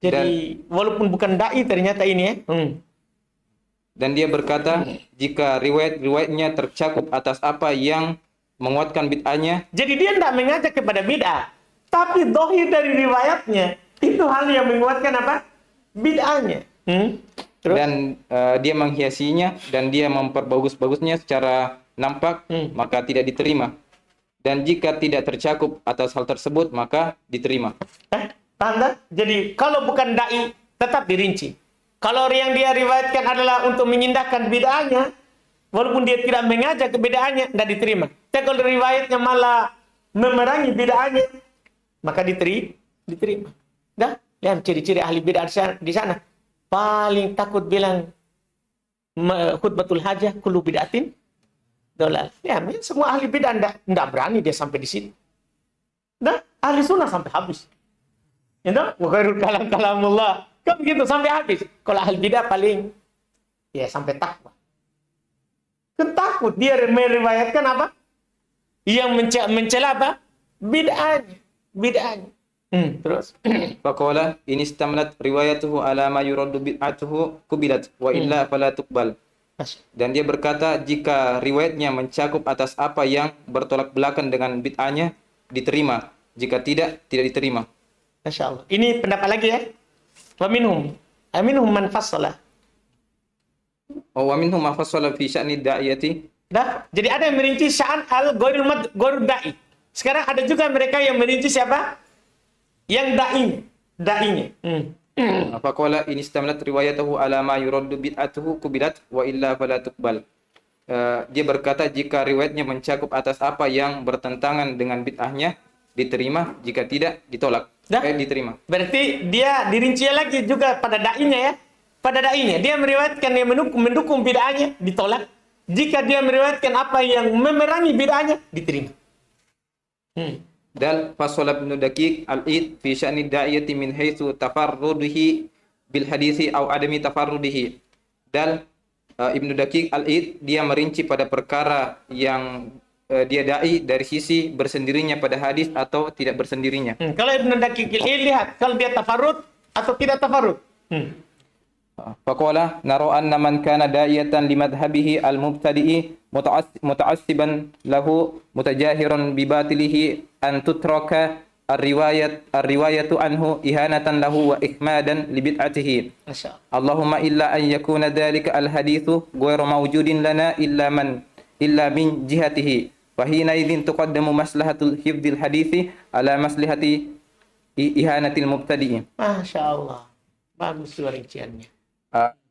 Jadi walaupun bukan dai ternyata ini ya. Dan dia berkata jika riwayat-riwayatnya tercakup atas apa yang menguatkan bid'ahnya. Jadi dia tidak mengajak kepada bid'ah, tapi dohir dari riwayatnya itu hal yang menguatkan apa? Bid'ahnya. Terus? Dan dia menghiasinya dan dia memperbagus-bagusnya secara nampak, maka tidak diterima. Dan jika tidak tercakup atas hal tersebut, maka diterima. Tanda? Jadi kalau bukan dai tetap dirinci. Kalau yang dia riwayatkan adalah untuk mengindahkan bid'ahnya, walaupun dia tidak mengajak ke bid'ahnya, tidak diterima. Tapi kalau riwayatnya malah memerangi bid'ahnya, maka diterima. Dah, lihat ciri-ciri ahli bid'ah di sana. Paling takut bilang khutbatul hajah kullu bid'atin dolal. Ya, semua ahli bid'ah tidak berani dia sampai di sini. Dah, ahli sunnah sampai habis. Ya, wa khairul kalam kalamullah. Kan begitu sampai habis. Kalau ahli bid'ah paling ya sampai takwa. Takut dia meriwayatkan apa? Yang mencela apa? Bid'ahnya. Terus. Faqala in istamalat riwayatuhu ala ma yuraddu bid'atuhu kubilat wa illa fala tuqbal. Dan dia berkata jika riwayatnya mencakup atas apa yang bertolak belakang dengan bid'ahnya diterima, jika tidak diterima. Masya Allah. Ini pendapat lagi ya. Wa minhum man fassala. Wa minhum ma fassala fi sya'ni da'iyati. Dah, jadi ada yang merinci sya'an al-ghairul da'i. Sekarang ada juga mereka yang merinci siapa? Yang da'inya. Faqala in istamalat riwayatuhu ala ma yuraddu bid'atuhu kubilat wa illa fala tuqbal. Dia berkata jika riwayatnya mencakup atas apa yang bertentangan dengan bid'ahnya diterima, jika tidak ditolak. Diterima. Berarti dia dirinci lagi juga pada da'inya ya. Pada da'inya dia meriwayatkan yang mendukung bid'ahnya ditolak. Jika dia meriwayatkan apa yang memerangi bid'ahnya diterima. Dal fasala Ibnu Daqiq al-Id fi sya'ni da'iyati min haitsu tafarrudihi bil hadisi aw adami tafarrudihi. Dal Ibnu Daqiq al-Id dia merinci pada perkara yang dia dai dari sisi bersendirinya pada hadis atau tidak bersendirinya. Kalau Ibnu Daqiq al-Id lihat kalau dia tafarrud atau tidak tafarrud. Faqala nara anna man kana da'iyatan limadhhabihi al-mubtadi'i muta'assiban lahu mutajahiran bi batilihi an tutraka ar-riwayatu anhu ihanatan lahu wa ihmadan li bid'atihi. Allahumma illa an yakuna dhalika al-hadithu ghairu mawjudin lana illa min jihatihi wa hina idzin tuqaddamu maslahatul hifdzil hadithi ala maslahati ihanatil mubtadi'i. Masya Allah. Bagus rinciannya.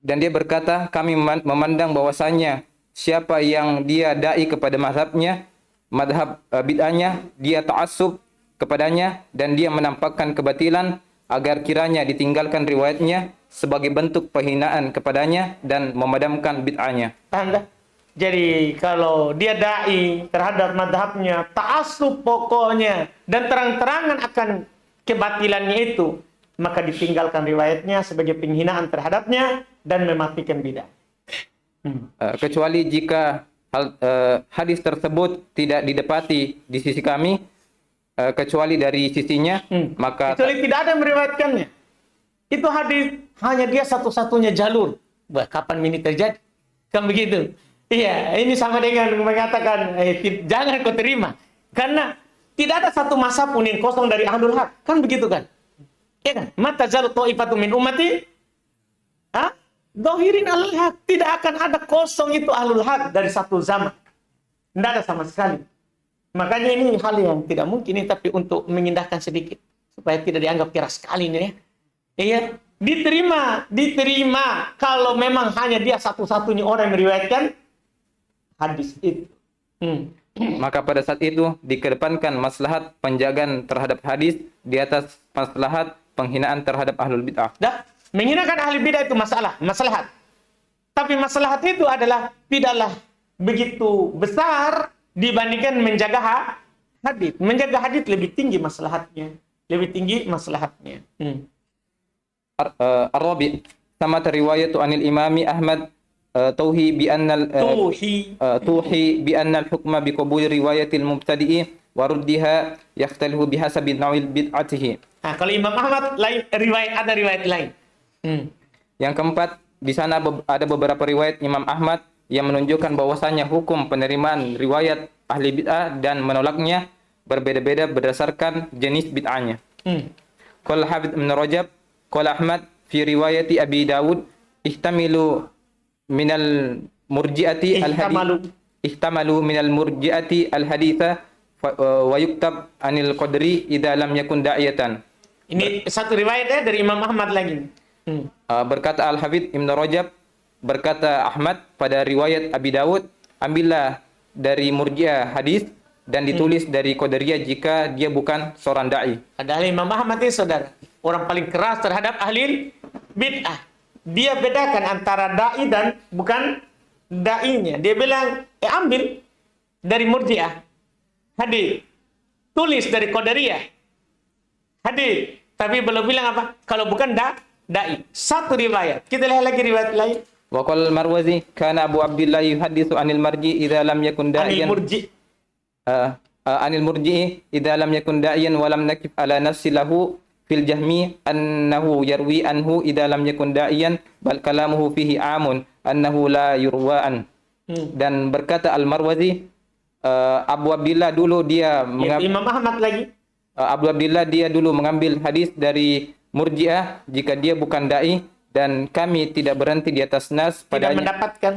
Dan dia berkata, kami memandang bahwasanya siapa yang dia dai kepada mazhabnya, madhab bid'ahnya, dia ta'assub kepadanya dan dia menampakkan kebatilan agar kiranya ditinggalkan riwayatnya sebagai bentuk penghinaan kepadanya dan memadamkan bid'ahnya. Tanda. Jadi kalau dia dai terhadap madhabnya, ta'assub pokoknya, dan terang-terangan akan kebatilannya itu, maka ditinggalkan riwayatnya sebagai penghinaan terhadapnya dan mematikan bidah. Kecuali jika hadis tersebut tidak didapati di sisi kami, kecuali dari sisinya, maka Kecuali tidak ada yang meriwayatkannya. Itu hadis hanya dia satu-satunya jalur. Wah, kapan ini terjadi? Kan begitu. Iya, ini sama dengan mengatakan jangan kau terima. Karena tidak ada satu masa pun yang kosong dari ahlul haq. Kan begitu kan? Iya kan? Mata zalu ta'ifatu min ummati. Dohirin ahlul haq. Tidak akan ada kosong itu ahlul haq dari satu zaman. Tidak ada sama sekali. Makanya ini hal yang tidak mungkin ini, tapi untuk mengindahkan sedikit. Supaya tidak dianggap keras sekali ini ya. Iya, diterima kalau memang hanya dia satu-satunya orang yang meriwayatkan hadis itu. Maka pada saat itu dikedepankan maslahat penjagaan terhadap hadis di atas maslahat penghinaan terhadap ahlul bid'ah. Dah, menghinakan ahli bid'ah itu maslahat. Tapi maslahat itu adalah tidaklah begitu besar dibandingkan menjaga hadis. Menjaga hadis lebih tinggi maslahatnya. Ar-Rabi sama riwayatu anil Imami Ahmad tuhi bi annal hukma bi qabul riwayatil mubtadi'i wa ruddiha yakhtalifu bihasabi nawil bid'atihi. Nah, kalau Imam Ahmad lain ada riwayat lain. Yang keempat, di sana ada beberapa riwayat Imam Ahmad yang menunjukkan bahwasanya hukum penerimaan riwayat ahli bid'ah dan menolaknya berbeda-beda berdasarkan jenis bid'ahnya. Qala Hafidz Ibnu Rajab, qala Ahmad fi riwayati Abi Dawud ihtamalu minal murji'ati al-haditha wa yuktab anil qadri idza lam yakun da'iyatan. Ini satu riwayat ya dari Imam Ahmad lagi. Berkata Al-Hafidz Ibnu Rajab, berkata Ahmad pada riwayat Abi Dawud, ambillah dari murji'ah hadis dan ditulis dari qadariyah jika dia bukan seorang dai. Padahal Imam Ahmad ini saudara, orang paling keras terhadap ahli bid'ah. Dia bedakan antara dai dan bukan dai-nya. Dia bilang, ambil dari murji'ah hadis, tulis dari qadariyah hadis, tapi belum bilang apa? Kalau bukan dai. Satu riwayat. Kita lihat lagi riwayat lain. Wa qala al-Marwazi kana Abu Abdullah yuhadditsu anil marji idza lam yakun da'iyan. Anil murji'i idza lam yakun da'iyan wa lam nakif ala nafsi lahu fil jahmi annahu yarwi anhu idza lam yakun da'iyan bal kalamuhu fihi amun annahu la yurwa'an. Dan berkata Al-Marwazi, Abu Abdullah dulu dia Imam Ahmad lagi. Abu Abdullah dia dulu mengambil hadis dari murji'ah jika dia bukan dai, dan kami tidak berhenti di atas nas padanya,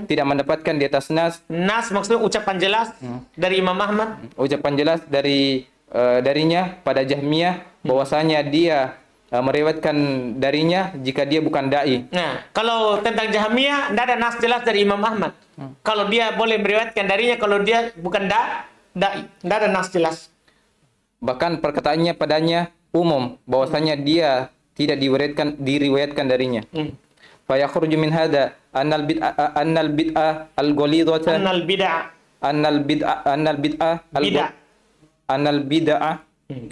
tidak mendapatkan di atas nas maksudnya ucapan jelas dari Imam Ahmad, ucapan jelas darinya pada Jahmiyah bahwasanya dia meriwayatkan darinya jika dia bukan dai. Nah, kalau tentang Jahmiyah tidak ada nas jelas dari Imam Ahmad. Kalau dia boleh meriwayatkan darinya kalau dia bukan dai, tidak ada nas jelas. Bahkan perkataannya padanya umum bahwasanya dia tidak diriwayatkan darinya. Fa yakhruju min hada annal bid'ah al-ghalidhah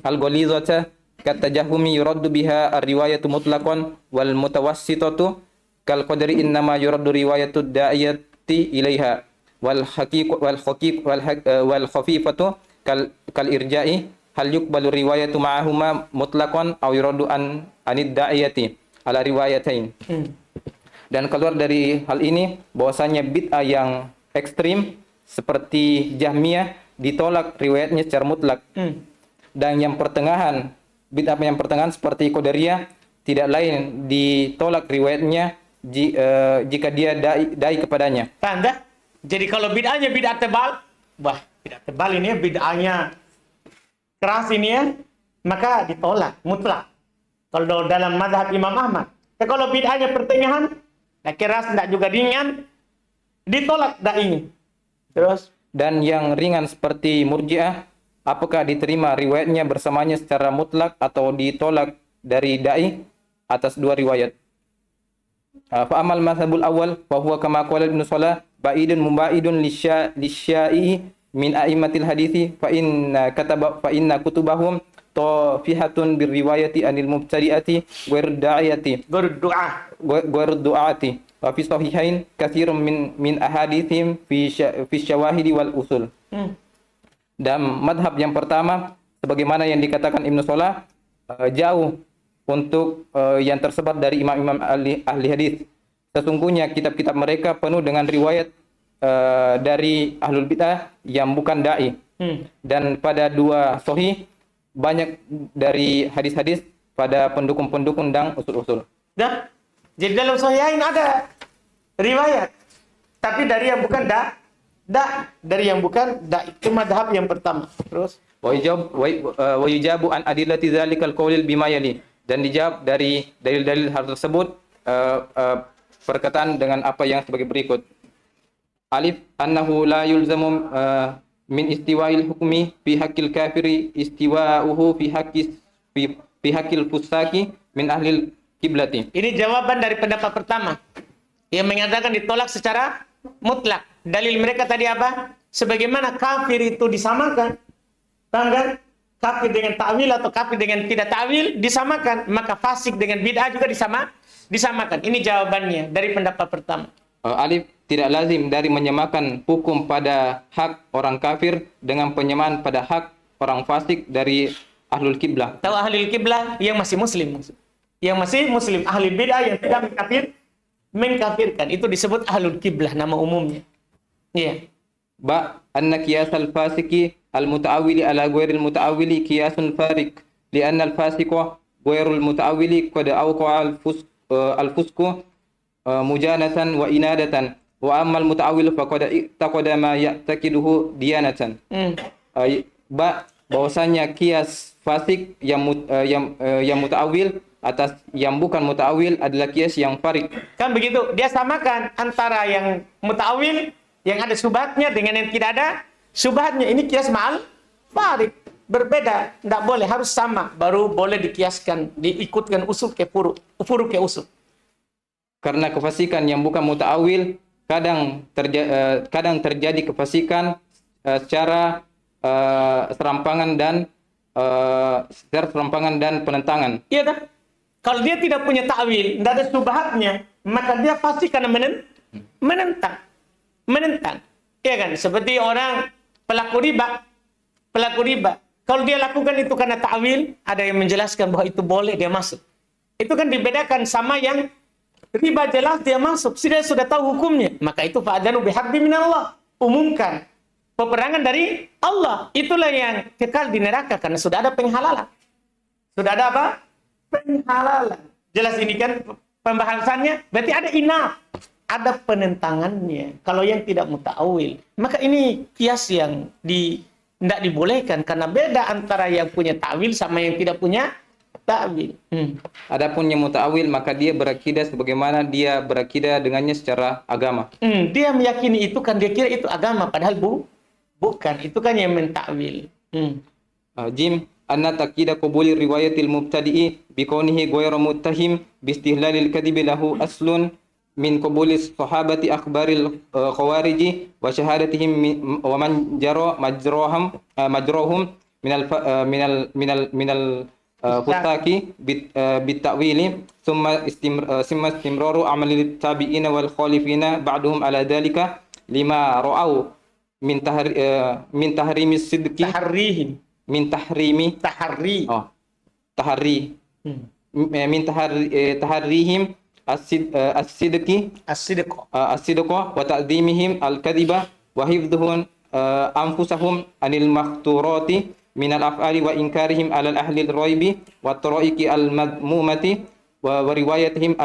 al-ghalidhah katajahumi yuraddu biha ar-riwayatu mutlaqan wal mutawassitatu kal qadri innama yuraddu riwayatu da'iyati ilaiha wal khafifatu kal irja'i hal yuqbalu riwayatu ma'ahuma mutlaqan aw yuraddu anid da'iyati ala riwayatain. Dan keluar dari hal ini bahwasanya bid'ah yang ekstrim seperti Jahmiyah ditolak riwayatnya secara mutlak. Dan yang pertengahan, bid'ah yang pertengahan seperti Qadariyah tidak lain ditolak riwayatnya jika dia dai kepadanya. Tanda. Jadi kalau bid'ahnya bid'ah tebal, bid'ah tebal ini bid'ahnya keras ini ya, maka ditolak mutlak. Kalau dalam mazhab Imam Ahmad. Kalau bid'ahnya pertengahan, keras tidak juga ringan, ditolak dai. Terus dan yang ringan seperti Murji'ah, apakah diterima riwayatnya bersamanya secara mutlak atau ditolak dari dai atas dua riwayat. Fa amal mazhabul awal wa huwa kama qala Ibnu Salah ba'idun muba'idun lisya'i min a'immatil hadithi fa inna kutubahum tafihatun birriwayati anil mubtadi'ati Berdoa. du'ati wa fi sahihain katsirun min ahadithim fi syawahidi wal usul. Dan madhab yang pertama sebagaimana yang dikatakan Ibnu Salah jauh untuk yang tersebar dari imam-imam ahli hadis. Sesungguhnya kitab-kitab mereka penuh dengan riwayat dari ahlul bidah yang bukan dai. Dan pada dua sahih banyak dari hadis-hadis pada pendukung-pendukung dan usul-usul. Dah. Jadi dalam sahihain ada riwayat. Tapi dari yang bukan dari yang bukan itu madhab yang pertama. Terus Wa yujabu an adillati dzalikal qawlil bima yali, dan dijawab dari dalil-dalil hal tersebut perkataan dengan apa yang sebagai berikut. Alif, annahu la yulzamu min istiwa'il hukmi fi haqqil kafiri istiwa'uhu fi haqqil fusaki min ahlil kiblati. ini jawaban dari pendapat pertama yang mengatakan ditolak secara mutlak. Dalil mereka tadi apa? Sebagaimana kafir itu disamakan, kan? Kafir dengan ta'wil atau kafir dengan tidak ta'wil disamakan, maka fasik dengan bid'ah juga disamakan. Ini jawabannya dari pendapat pertama. Alif, tidak lazim dari menyamakan hukum pada hak orang kafir dengan penyamaan pada hak orang fasik dari ahlul kiblah. Tahu ahlul kiblah yang masih muslim. Yang masih muslim, ahli bid'ah yang tidak mengkafirkan, itu disebut ahlul kiblah nama umumnya. Iya. Ba anna qiyasal fasiki al mutaawili ala ghairil mutaawili qiyasun farik lianna al fasiqa ghairul mutaawili qad awqa al fusqu mujanatan wa inadatan wa ammal mutaawil faqad taqada ma ya'taqiduhu diyanatan. Bahwasanya kias fasik yang mutaawil atas yang bukan mutaawil adalah kias yang farik. Kan begitu, dia samakan antara yang mutaawil yang ada subhatnya dengan yang tidak ada subhatnya. Ini kias ma'al farik, berbeda, tidak boleh, harus sama baru boleh dikiaskan, diikutkan usul ke furu ke usul. Karena kefasikan yang bukan mutaawil kadang terjadi kefasikan secara serampangan dan penentangan. Iya tak? Kalau dia tidak punya ta'wil, tidak ada subhatnya, maka dia fasik karena menentang. Iya kan? Seperti orang pelaku riba. Kalau dia lakukan itu karena ta'wil, ada yang menjelaskan bahwa itu boleh, dia masuk. Itu kan dibedakan sama yang riba jelas dia masuk, sudah tahu hukumnya. Maka itu fa'adanu biharbin minallah. Umumkan peperangan dari Allah. Itulah yang kekal di neraka karena sudah ada penghalalan. Sudah ada apa? Penghalalan. Jelas ini kan pembahasannya. Berarti ada inaf, ada penentangannya. Kalau yang tidak muta'awil, maka ini kias yang tidak dibolehkan karena beda antara yang punya ta'wil sama yang tidak punya ta'wil. Adapun yang muta'awil maka dia berakidah sebagaimana dia berakidah dengannya secara agama. Dia meyakini itu kan, dia kira itu agama, padahal bukan. Itu kan yang menta'wil. Jim, anna taqida qabuli riwayatil mubtadi'i biqaunihi ghayra muttahim bistihlalil kadhibi lahu aslun min qabulis sahabati akhbaril khawariji wa syahadatihim wa man jara majrahum minal futaki bitawili summa istimraru amalil tabi'ina wal khalifina ba'duhum ala dhalika lima ra'au min tahrimis sidqi min tahrimi taharrihim as-sidqi wa ta'dhimihim al-kadhiba wa hifdhuhum anfusahum anil makhturati minal af'ali wa inkarihim alal ahli al-raibi wa taraiki al-madmumati wa riwayatihim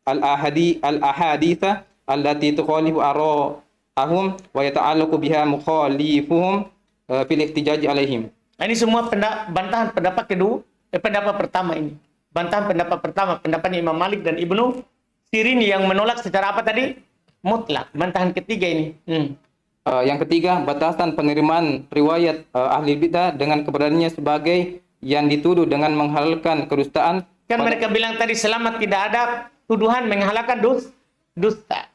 al-ahaditha allati tukhalifu ara'ahum wa yata'allaqu biha mukhalifuhum fil ihtijaj alaihim. Ini semua bantahan pendapat kedua, pendapat pertama ini. Bantahan pendapat pertama, pendapatnya Imam Malik dan Ibnu Sirin yang menolak secara apa tadi? Mutlak. Bantahan ketiga ini. Yang ketiga, batasan penerimaan riwayat ahli bidah dengan keberadaannya sebagai yang dituduh dengan menghalalkan kedustaan. Kan mereka bilang tadi selama tidak ada tuduhan menghalalkan dusta.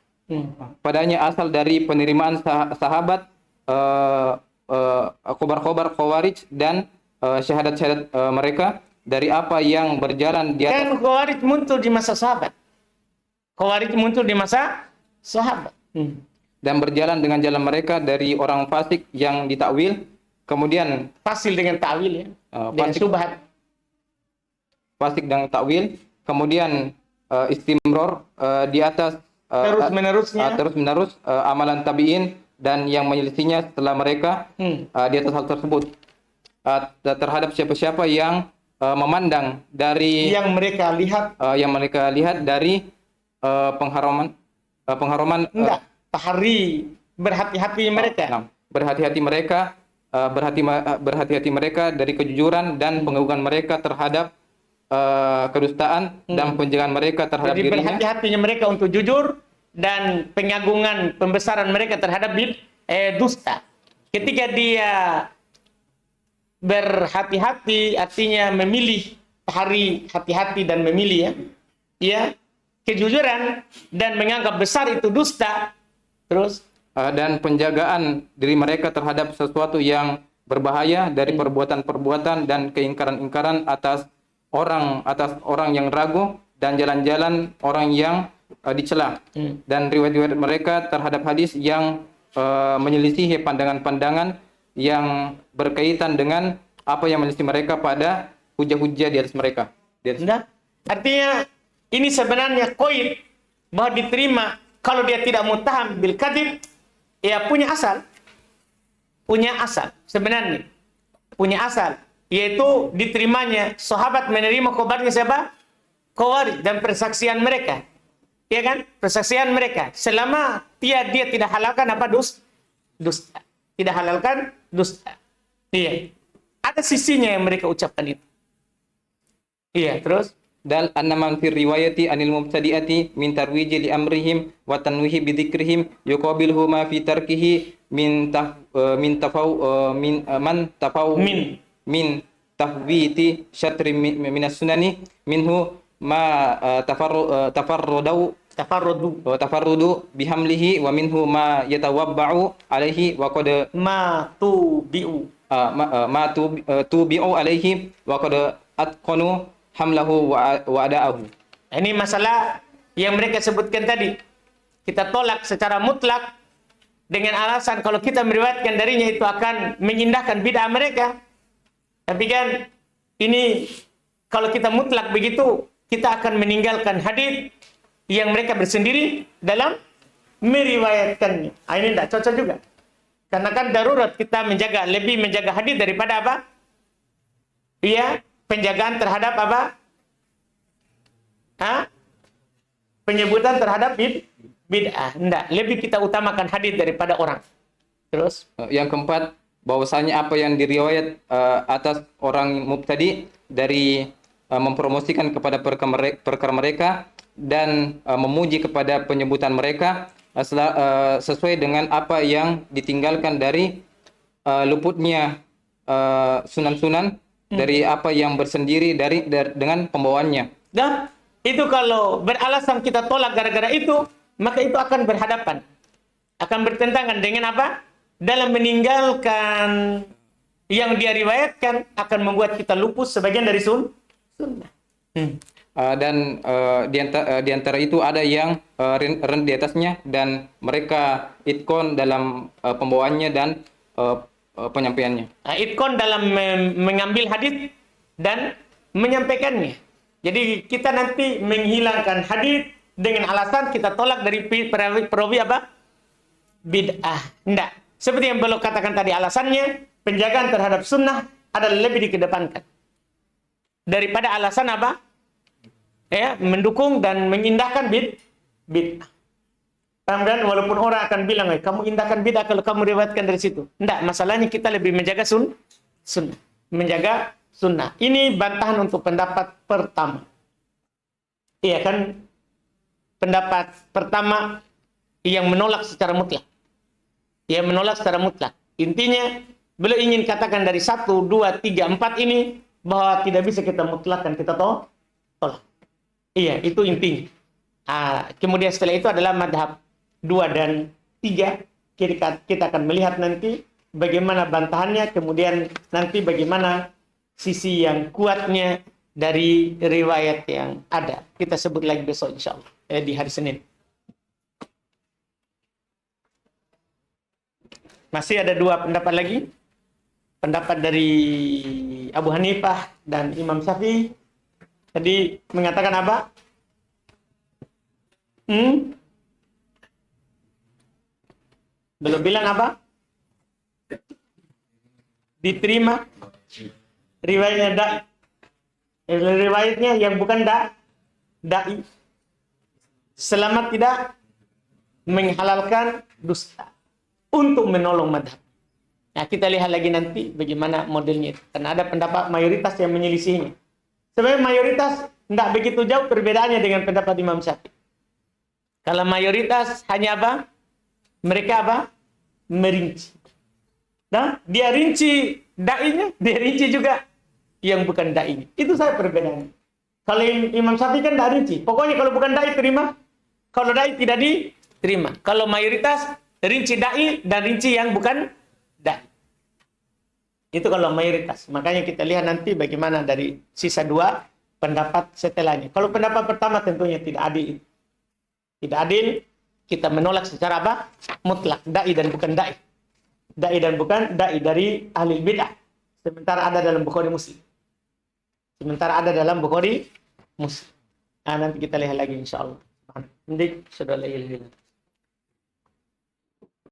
padanya asal dari penerimaan sahabat, khobar-khobar Khawarij dan syahadat-syahadat mereka dari apa yang berjalan di atas. Kan Khawarij muncul di masa sahabat. Khawarij muncul di masa sahabat. Dan berjalan dengan jalan mereka dari orang fasik yang ditakwil, kemudian Fasil dengan ta'wil ya. Dengan fasik. subhat. Fasik dan takwil, kemudian istimror di atas Terus menerusnya. terus menerus amalan tabi'in dan yang menyelisihinya setelah mereka di atas hal tersebut, terhadap siapa-siapa yang memandang dari Yang mereka lihat dari pengharaman enggak tahari berhati-hati mereka. berhati-hati mereka berhati-hati mereka dari kejujuran dan pengagungan mereka terhadap kedustaan dan penjagaan mereka terhadap Jadi dirinya. berhati-hatinya mereka untuk jujur dan pengagungan pembesaran mereka terhadap dusta. Ketika dia berhati-hati artinya memilih, tahari hati-hati dan memilih ya kejujuran dan menganggap besar itu dusta. Terus Dan penjagaan diri mereka terhadap sesuatu yang berbahaya dari perbuatan-perbuatan dan keingkaran-ingkaran atas orang yang ragu dan jalan-jalan orang yang dicela, dan riwayat-riwayat mereka terhadap hadis yang menyelisihi pandangan-pandangan yang berkaitan dengan apa yang menyelisih mereka pada hujah-hujah di atas mereka. nah, artinya ini sebenarnya koid bahwa diterima kalau dia tidak muttaham bil kadhib, ya punya asal sebenarnya punya asal, yaitu diterimanya sahabat menerima khabarnya siapa? Khawarij dan persaksian mereka, ya kan? Persaksian mereka selama dia tidak halalkan apa dusta, tidak halalkan dusta. Iya, ada sisinya yang mereka ucapkan itu. Iya, terus Dan annaman fi riwayati anil mubtadi'ati min tarwiji li amrihim wa tanwihi bi dzikrihim yuqabiluhu ma fi tarkihi min tahwiti syatri minas sunani minhu ma tafarrudu bihamlihi wa minhu ma yatawabba'u alaihi wa qad tubi'u alaihi wa qad atqanu hamlahu wa ada'ahu. ini masalah yang mereka sebutkan tadi. Kita tolak secara mutlak dengan alasan kalau kita meriwayatkan darinya itu akan mengindahkan bid'ah mereka. Tapi kan ini kalau kita mutlak begitu, kita akan meninggalkan hadis yang mereka bersendiri dalam meriwayatkannya. Ini tidak cocok juga. Karena kan darurat kita lebih menjaga hadis daripada apa? Iya, penjagaan terhadap apa? Penyebutan terhadap bid'ah. Tidak, lebih kita utamakan hadis daripada orang. Terus yang keempat, bahwasanya apa yang diriwayat atas orang mubtadi dari mempromosikan kepada perkara mereka dan memuji kepada penyebutan mereka sesuai dengan apa yang ditinggalkan dari luputnya sunan-sunan dari apa yang bersendiri dengan pembawaannya. dan itu kalau beralasan kita tolak gara-gara itu, maka itu akan berhadapan, akan bertentangan dengan apa? Dalam meninggalkan yang dia riwayatkan akan membuat kita luput sebagian dari sunnah. Dan di antara itu ada yang rendah di atasnya dan mereka itkon dalam pembawaannya dan penyampaiannya. Itkon dalam mengambil hadis dan menyampaikannya. Jadi kita nanti menghilangkan hadis dengan alasan kita tolak dari perawi apa? Bid'ah. Tidak. Seperti yang belum katakan tadi, alasannya penjagaan terhadap sunnah adalah lebih dikedepankan daripada alasan apa? Ya, mendukung dan mengindahkan bid'ah. Dan walaupun orang akan bilang, kamu indahkan bid'ah kalau kamu riwayatkan dari situ. Tidak, masalahnya kita lebih menjaga sunnah. Menjaga sunnah. Ini bantahan untuk pendapat pertama. Iya kan? Pendapat pertama yang menolak secara mutlak. Yang menolak secara mutlak. Intinya, beliau ingin katakan dari 1, 2, 3, 4 ini bahwa tidak bisa kita mutlakkan, kita tolak. Iya, itu intinya. Kemudian setelah itu adalah madhab 2 dan 3. Kita akan melihat nanti bagaimana bantahannya, kemudian nanti bagaimana sisi yang kuatnya dari riwayat yang ada. Kita sebut lagi besok insya Allah, di hari Senin. Masih ada 2 pendapat lagi. Pendapat dari Abu Hanifah dan Imam Syafi'i. Tadi mengatakan apa? Belum bilang apa? Diterima riwayatnya da'i. Riwayatnya yang bukan da'i. Selama tidak menghalalkan dusta untuk menolong madhab. Nah, kita lihat lagi nanti bagaimana modelnya itu. Karena ada pendapat mayoritas yang menyelisihinya. Sebenarnya mayoritas tidak begitu jauh perbedaannya dengan pendapat Imam Syafi'i. Kalau mayoritas hanya apa? Mereka apa? Merinci. Nah, dia rinci da'inya, dia rinci juga yang bukan da'inya. Itu saya perbedaannya. Kalau Imam Syafi'i kan tidak rinci. Pokoknya kalau bukan da'i terima, kalau da'i tidak diterima. Kalau mayoritas rinci da'i dan rinci yang bukan da'i. Itu kalau mayoritas. Makanya kita lihat nanti bagaimana dari sisa 2 pendapat setelahnya. Kalau pendapat pertama tentunya tidak adil. Tidak adil, kita menolak secara apa? Mutlak. Da'i dan bukan da'i. Da'i dan bukan da'i dari ahli bid'ah. Sementara ada dalam Bukhari Muslim. Nah, nanti kita lihat lagi insya Allah. Nanti sudah lagi.